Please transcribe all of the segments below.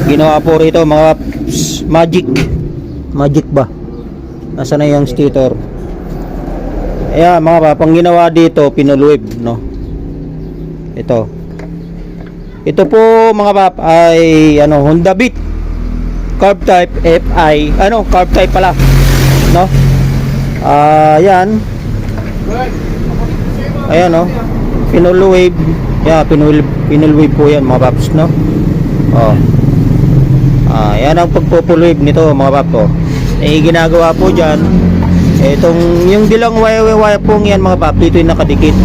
Ginawa po rito mga magic ba? Nasaan na yung stator? Ayan mga pap, ang ginawa dito pinulwib, no? Ito po mga pap ay Honda Beat carb type FI, carb type pala, no? Ayan no, pinulwib. Yeah, pinulwib po yan mga paps, no? Yan ang pagpupulwib nito mga paps, oh. Ginagawa po dyan yung dilang wire pong yan mga paps, dito yung nakadikit,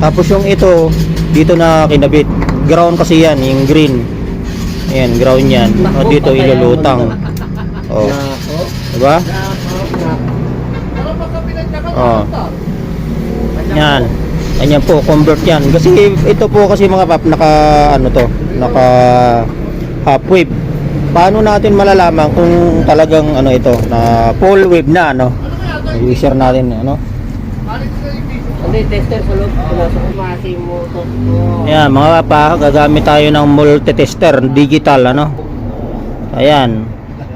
tapos yung ito dito na kinabit, ground kasi yan, yung green, ayan, ground yan, dito ilulutang, diba? Yan, ganyan po, convert yan. Kasi ito po kasi mga pap, naka half wave. Paano natin malalaman kung talagang ito, na full wave na, i-share natin, tester sa loob, Ayan, mga papa, gagamit tayo ng multi-tester, digital, Ayan.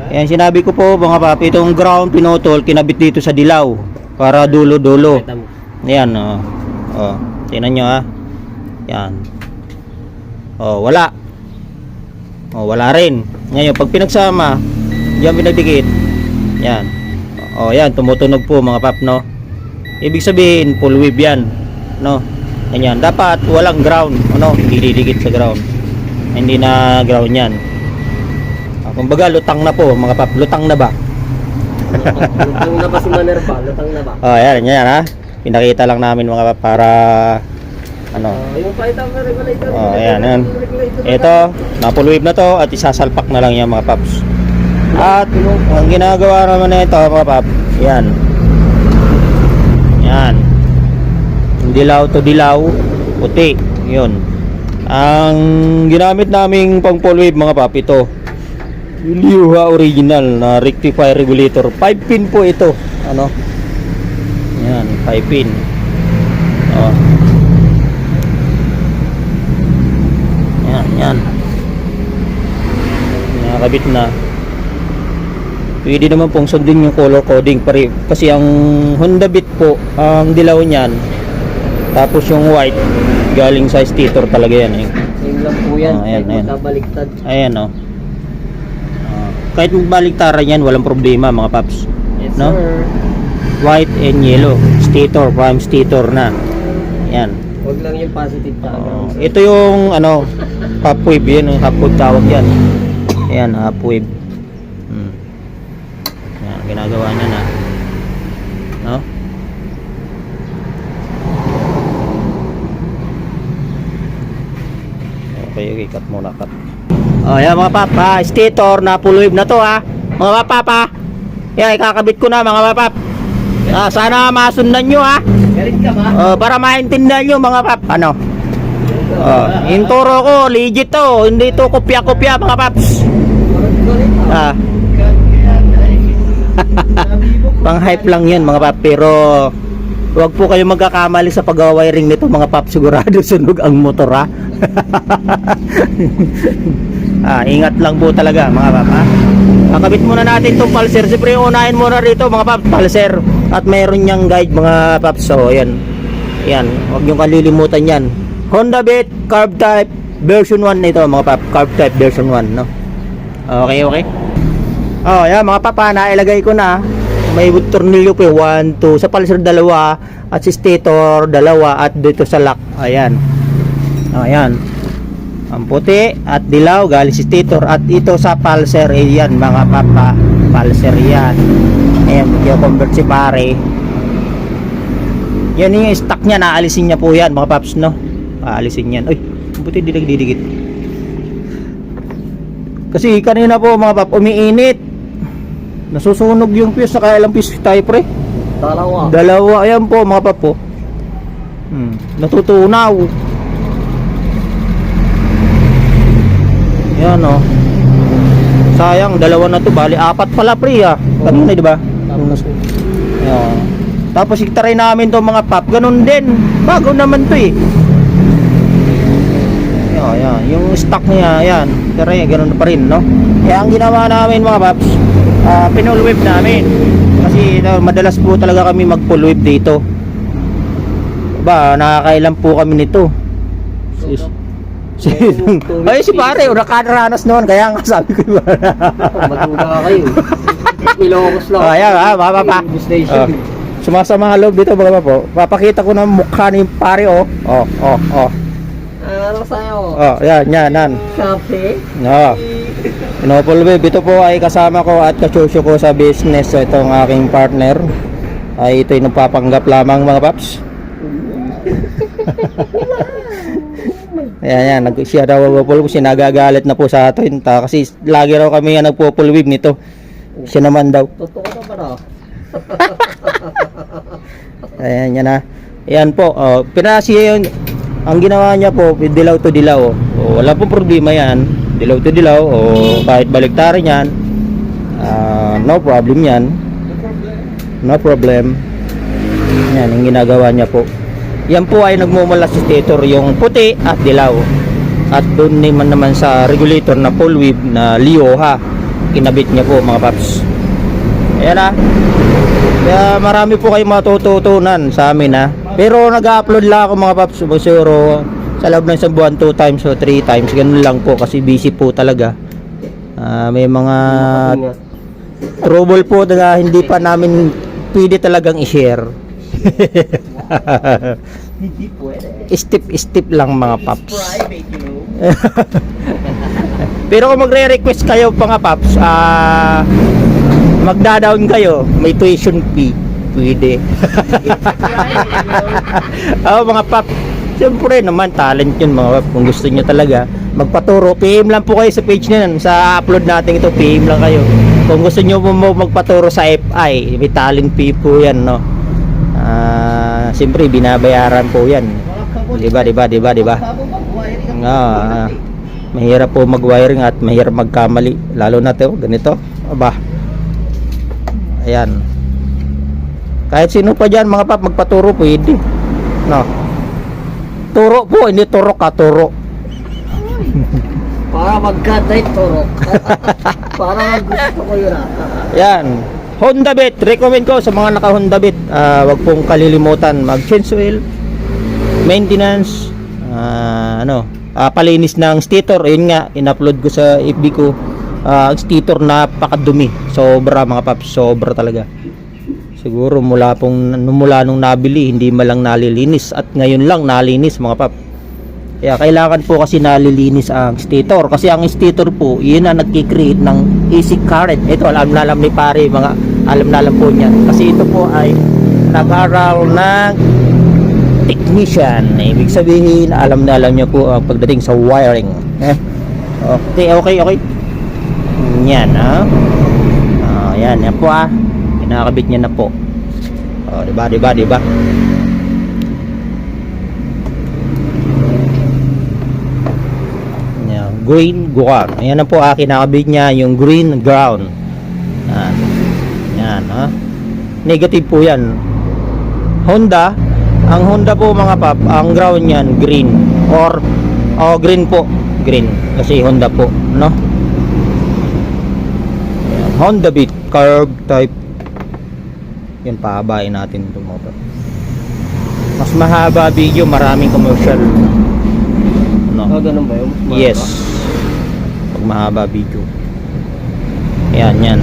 Ayan, sinabi ko po mga papa, itong ground pinutol, kinabit dito sa dilaw, para dulo-dulo. Ayan, tingnan nyo, Yan. Wala. Wala rin. Ngayon, pag pinagsama, diyan pinagdikit. Yan. Yan, tumutunog po mga pap, no? Ibig sabihin, full wave yan, no? Ganyan. Dapat walang ground, hindi didikit sa ground. Hindi na ground yan. Kumbaga, lutang na po, mga pap. Lutang na ba? Lutang na ba si Manerva? Lutang na ba? Yan, pinakita lang namin mga pap para yung fight of regulator. Ayan. Ito, napulwib na to at isasalpak na lang yan mga paps. At ang ginagawa naman na ito mga pap, yan. Dilaw to dilaw, puti. Yun. Ang ginamit naming pang pulwib mga pap, ito. Liuha original na rectifier regulator. 5 pin po ito. Yan, 5 pin. Yan. Nakakabit na. Pwede naman pong sundin yung color coding kasi ang Honda Beat po, ang dilaw niyan, tapos yung white galing sa stator talaga yan. Same lang po yan. Ayan. Baliktad. Ayan, kahit magbaliktaran yan, walang problema mga paps. Yes, no? sir. White and yellow, stator, prime stator na. Yan. Huwag lang yung positive ground. Ito yung half wave, yan yung half wave tawag yan. Ayan, half wave. Yan, ginagawa niya na. No? Okay, cut muna, cut. Yan mga papa, stator na full wave na to mga papa. Yan, ikakabit ko na mga papa. Sana masundan nyo Galit ka ba? para maintindihan nyo mga pap. Yung turo ko legit to, hindi to kopya-kopya mga paps. Pang hype lang yan mga pap, pero huwag po kayo magkakamali sa pag-wiring nito mga pap, sigurado sunog ang motor ingat lang po talaga mga pap. Kakabit muna natin itong pulser. Siyempre unahin muna rito mga paps, pulser. At mayroon niyang guide mga paps. So ayan, huwag niyong kalilimutan yan. Honda Beat carb type version 1 ito mga paps, carb type version 1, no? Okay. Yan mga papa, nailagay ko na. May tornilyo po 1, 2 sa pulser 2 at sa stator 2 at dito sa lock. Ayan. Ang puti at dilaw galing sa stator at ito sa pulser. Ayan mga papa, pulser yan. Ayan, i-convert si pare. Yan yung stock niya, naalisin niya po yan mga paps, no? Aalisin yan. Uy, buti didikit. Kasi kanina po mga pap, umiinit. Nasusunog yung fuse. Saka ilang fuse tayo pre? Dalawa. Ayan po mga pap po. Natutunaw. Yan sayang, dalawa na to, bali 4 pala pre kanina, di ba? Tapos i-try namin to mga pap, ganun din, bago naman to Oh, yan. Yung stock niya, yan. Pero yan, ganun pa rin, no? Kaya ang ginawa namin mga paps, pinull whip namin. Kasi madalas po talaga kami mag-pull whip dito. Ba, nakakailan po kami nito. Ay, si pare, nakaranas noon. Kaya nga sabi ko, Matuga kayo. Ilocos lang. ayan, mapapa. Station. Sumasama ang loob dito, mga po. Papakita ko ng mukha ni pare, oh. Ano sa'yo? Yan. Kape? Oo. Pinopol whip. Ito po ay kasama ko at kasyosyo ko sa business. So, itong aking partner. Ay ito'y nagpapanggap lamang mga paps. Ayan, siya daw nagpupul. Kasi nagagalit na po sa atin. Kasi lagi raw kami yan nagpupul whip nito. Siya naman daw. Totoo na ba na? Ayan, yan na. Ayan po. Pinasiya yun. Ang ginawa niya po, dilaw to dilaw. Wala po problema yan. Dilaw to dilaw. Kahit baliktarin yan. No problem yan. No problem. Yan, ang ginagawa niya po. Yan po ay nagmumula sa stator, yung puti at dilaw. At doon naman sa regulator na pull whip na Lioha. Kinabit niya po mga paps. Ayan na. Kaya marami po kayong matututunan sa amin ha. Pero nag-upload lang ako mga paps. Siguro sa loob ng isang buwan 2 times o 3 times. Ganun lang po kasi busy po talaga. May mga trouble po na hindi pa namin pwede talagang i-share. Hindi pwede. Step lang mga paps. Private, you know. Pero kung magre-request kayo mga paps, magda-down kayo, may tuition fee, pwede. Mga paps, siyempre naman talent yun mga paps. Kung gusto nyo talaga magpaturo, PM lang po kayo sa page na yan. Sa upload natin ito, PM lang kayo. Kung gusto nyo po magpaturo sa FI, may talent fee po yan, no? Siyempre binabayaran po yan. Diba? Mahirap po mag-wiring at mahirap magkamali, lalo na to ganito. Aba. Ayan. Kahit sino pa dyan mga pap magpaturo pwede. No. Turo po, hindi turok ka, turo. Para magkatay turok. Para gusto ko yun Yan. Honda Beat, recommend ko sa mga naka Honda Beat. Wag pong kalilimutan mag-change oil, maintenance, palinis ng stator. Ayun nga, in-upload ko sa FB ko. Ang stator napakadumi. Sobra mga paps, sobra talaga. Siguro mula nung nabili, hindi malang nalilinis. At ngayon lang nalinis mga paps. Kaya kailangan po kasi nalilinis ang stator. Kasi ang stator po, yun ang nagkikreate ng AC current. Ito, alam ni pare, alam po niya. Kasi ito po ay nag-aral ng technician. Ibig sabihin, alam niya po ang pagdating sa wiring. Okay. Yan, yan po kinakabit niya na po. Diba? Green ground. Ayan na po kinakabit niya yung green ground. Yan, negative po yan. Honda, ang Honda po mga pap, ang ground niyan green or green po, green kasi Honda po, no? Ayan, Honda Beat curve type. Yan, pahabain natin ito mga pap. Mas mahaba video, maraming commercial. No? Ganun ba yun? Yes. Pag mahaba video. Yan.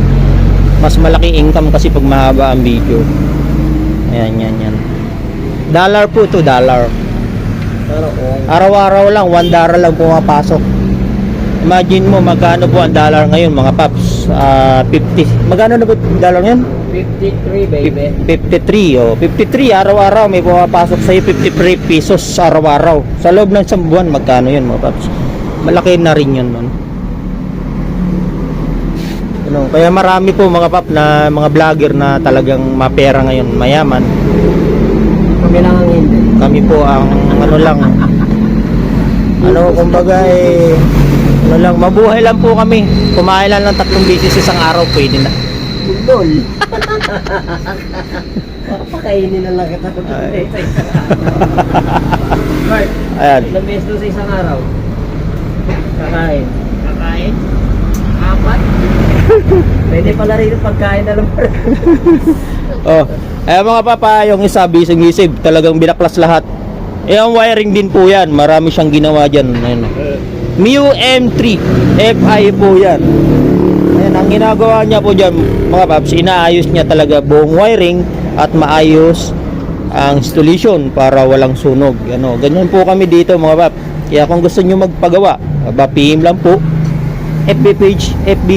Mas malaki income kasi pag mahaba ang video. Yan. Dollar po to, dollar. Araw-araw lang, $1 lang pumapasok. Imagine mo magkano po ang dollar ngayon mga paps. 50. Magkano na po dollar ngayon? 53 baby. 53 53 araw-araw may pumapasok sa 53 pesos araw-araw. Sa loob ng isang buwan magkano 'yun mga paps? Malaki na rin 'yun nun. Kaya marami po mga pap na mga vlogger na talagang mapera ngayon, mayaman. Kami lang ang hindi. Kami po ang kumbaga mabuhay lang po kami. Kumain lang ng 3 beses isang araw, pwede na. Lol. Papakainin na lang kita. Ayan. Ilang beses doon sa isang araw? Kakain. Kakain? Apat? Pwede pala rin yung pagkain na lang. Oh, mga papa, yung isa bisig-isig, talagang binaklas lahat. Ang wiring din po yan, marami siyang ginawa dyan. Ayun. Miu M3 FI po yan. Ayan, ang ginagawa niya po dyan, mga paps, inaayos niya talaga buong wiring at maayos ang installation para walang sunog. Ano, ganyan po kami dito, mga paps. Kaya kung gusto niyo magpagawa, PM lang po. FB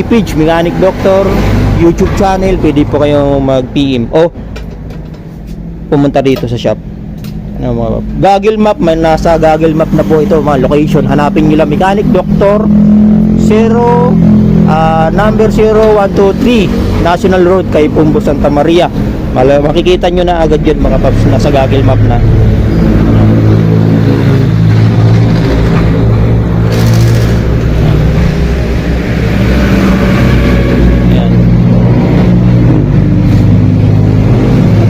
page, Mechanic Doctor, YouTube channel, pwede po kayong mag-PM o pumunta dito sa shop. Ano, mga paps. Google Map, may nasa Google Map na po ito, mga location. Hanapin niyo lang Mechanic Doctor number 0123 National Road kay Pumbo, Santa Maria. Makikita nyo na agad yun, mga paps, nasa Google Map na. Ayan.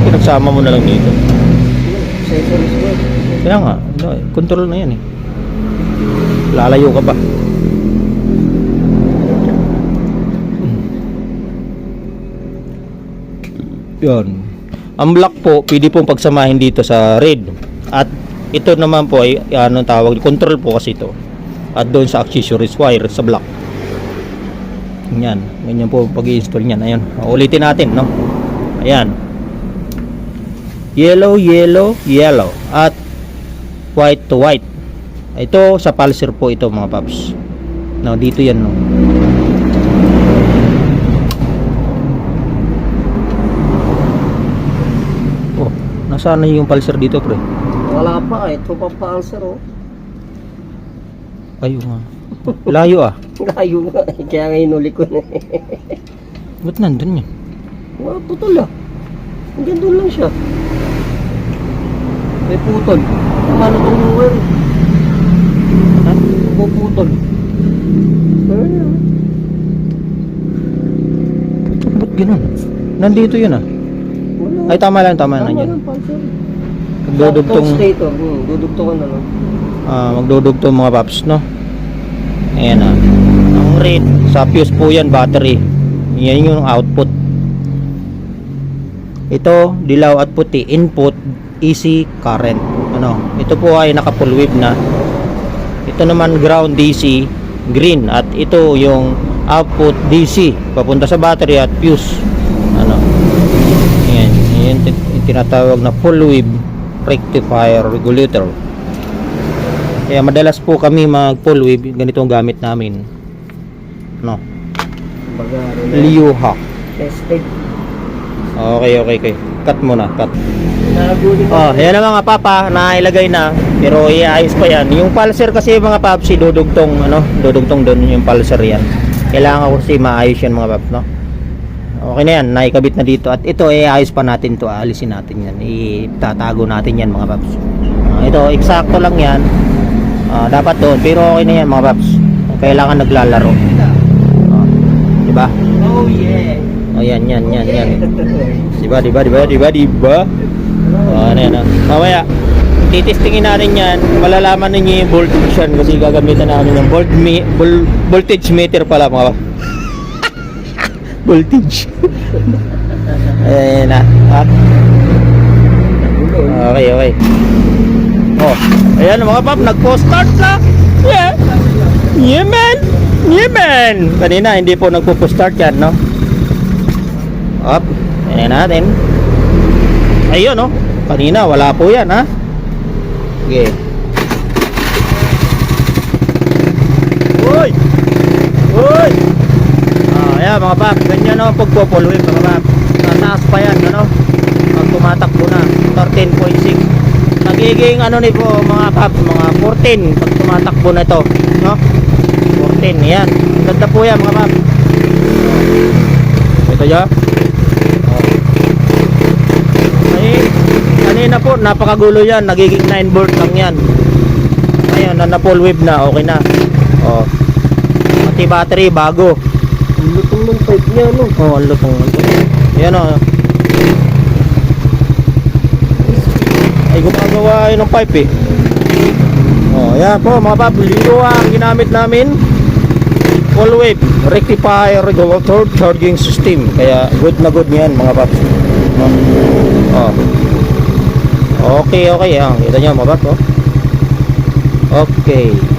Pinagsama mo na lang dito. Kaya nga, control na yan eh. Lalayo ka pa. Yun. Ang black po, pwede pong pagsamahin dito sa red. At ito naman po ay anong tawag, control po kasi ito. At doon sa accessories wire sa black. Yan, ganyan po pag-i-install niyan. Ayun, ulitin natin, no? Ayan. Yellow, yellow, yellow at white to white. Ito sa pulser po ito, mga paps. No, dito yan, no. Nasaan na yung pulser dito, pre? Wala pa eh. Ito pa pulser oh. Ayun nga. Layo ah. Layo nga eh. Kaya nga inuli ko na eh. Ba't nandun yan? Wala, putol ah. Hanggang doon lang siya. May putol. Paano itong wire? Ha? Puputol. Ba't ganun? Nandito yun ah. Ay, tama lang yan. Magdudugtong. Dudugtungan na lang. Magdudugtong, mga paps, no? Ayan ah. Ang red, sa fuse po yan, battery. Yan yung output. Ito, dilaw at puti, input, AC current. Ano? Ito po ay naka full wave na. Ito naman ground DC, green. At ito yung output DC, papunta sa battery at fuse. Ano? Ayan. Yan yung tinatawag na full wave rectifier regulator. Kaya madalas po kami mag full wave, ganito ang gamit namin, no? Liuha. Tested. Okay. Cut mo na, cut. Yan na mga papa, nailagay na, pero iayos pa yan. Yung pulser kasi, mga paps, dudugtong doon yung pulser yan. Kailangan ko kasi maayos yan, mga paps, no? Okay na yan, naikabit na dito. At ito, ayos pa natin to, alisin natin yan, itatago natin yan, mga paps. Ito, eksakto lang yan. Dapat doon, pero okay na yan, mga paps. Kailangan naglalaro. Diba? Oh yeah. Yan. Diba? Ano yan, mamaya titestingin natin yan, malalaman ninyo yung voltage yan, kasi gagamitan namin ng voltage meter pala, mga paps. Voltage. Ayan na. Okay. Ayan mga pap, nagpo-start na. Yeah man. Kanina hindi po nagpo-start yan, no? Up. Ayan natin. Ayun, no? Kanina wala po yan, ha? Okay. Uy! Ayan mga pap, ganyan o pagpopulwin, mga pap. Nataas pa yan, ano? Pag tumatakbo na, 13.6. Nagiging ano ni po, mga pap, mga 14 pag tumatakbo na ito, no? 14, yan. Ganda po yan, mga pap. Ito dyan. Kanina po, napakagulo yan. Nagiging 9 volt lang yan. Ngayon, na full wave na, okay na. Pati battery, bago. Ang lutong ng pipe niya, no? Ang lutong. Yan o. Ay, gumagawa yun ng pipe eh. Yan po mga paps, linggo ang ginamit namin. Full wave rectifier regulator charging system. Kaya good na good yan mga paps. Okay, yan. Kita nyo mga paps. Okay.